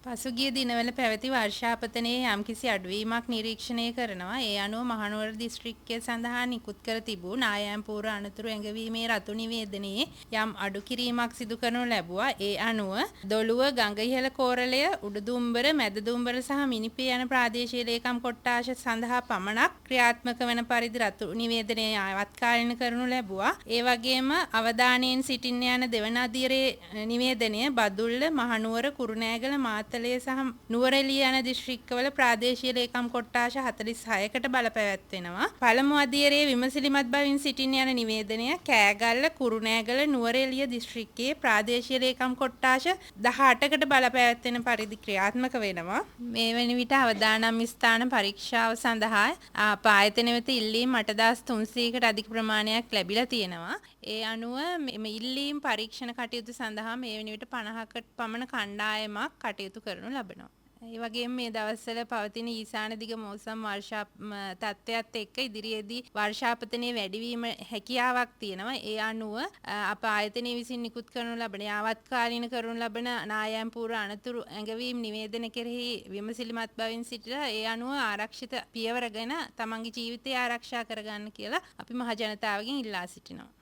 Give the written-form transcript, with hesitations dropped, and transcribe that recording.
පසුගිය දිනවල පැවති වර්ෂාපතනයේ යම්කිසි අඩුවීමක් නිරීක්ෂණය කරනවා. ඒ අනුව මහනුවර දිස්ත්‍රික්කය සඳහා නිකුත් කර තිබූ නායම් පූර්ව අනතුරු ඇඟවීමේ රතු නිවේදනයේ යම් අඩු කිරීමක් සිදු කරනු ලැබුවා. ඒ අනුව දොළුව ගඟඉහළ කෝරළය උඩදුම්බර මැද දුම්බර සහ මිනිපේ යන ප්‍රාදේශීය ලේකම් කොට්ඨාස සඳහා පමණක් ක්‍රියාත්මක වන පරිදි රතු නිවේදනය ආවත්කාලීන කරනු ලැබුවා. ඒ වගේම අවධානයෙන් සිටින්න යන දෙවන අදියරේ නිවේදනය බදුල්ල මහනුවර කුරුණෑගල මාතලේ සහ නුවරඑළිය යන දිස්ත්‍රික්කවල ප්‍රාදේශීය ලේකම් කොට්ඨාස 46කට බලපැවැත්වෙනවා. පළමු අදියරේ විමසිලිමත් බවින් සිටින්න යන නිවේදනය කෑගල්ල කුරුණෑගල නුවරඑළිය දිස්ත්‍රික්කයේ ප්‍රාදේශීය ලේකම් කොට්ඨාස 18කට බලපැවැත්වෙන පරිදි ක්‍රියාත්මක වෙනවා. මේ වන විට අවදානම් ස්ථාන පරීක්ෂාව සඳහා ආයතන වෙත ඉල්ලීම් 8300කට අධික ප්‍රමාණයක් ලැබිලා තියෙනවා. ඒ අනුව මේ ඉල්ලීම් පරීක්ෂණ කටයුතු සඳහා මේ වන විට 50කට පමණ කණ්ඩායමක් කටයුතු කරනු ලබනවා. ඒ වගේම මේ දවස්වල පවතින ඊසාන දිග මෝසම් වර්ෂා තත්ත්වයත් එක්ක ඉදිරියේදී වර්ෂාපතනයේ වැඩිවීම හැකියාවක් තියෙනවා. ඒ අනුව අප ආයතනයේ විසින් නිකුත් කරනු ලබන යාවත්කාලීන කරනු ලබන නායම් පූර්ව අනතුරු ඇඟවීම් නිවේදන කෙරෙහි විමසිලිමත් බවින් සිටලා ඒ අනුව ආරක්ෂිත පියවරගෙන තමන්ගේ ජීවිතය ආරක්ෂා කරගන්න කියලා අපි මහ ජනතාවගෙන් ඉල්ලා සිටිනවා.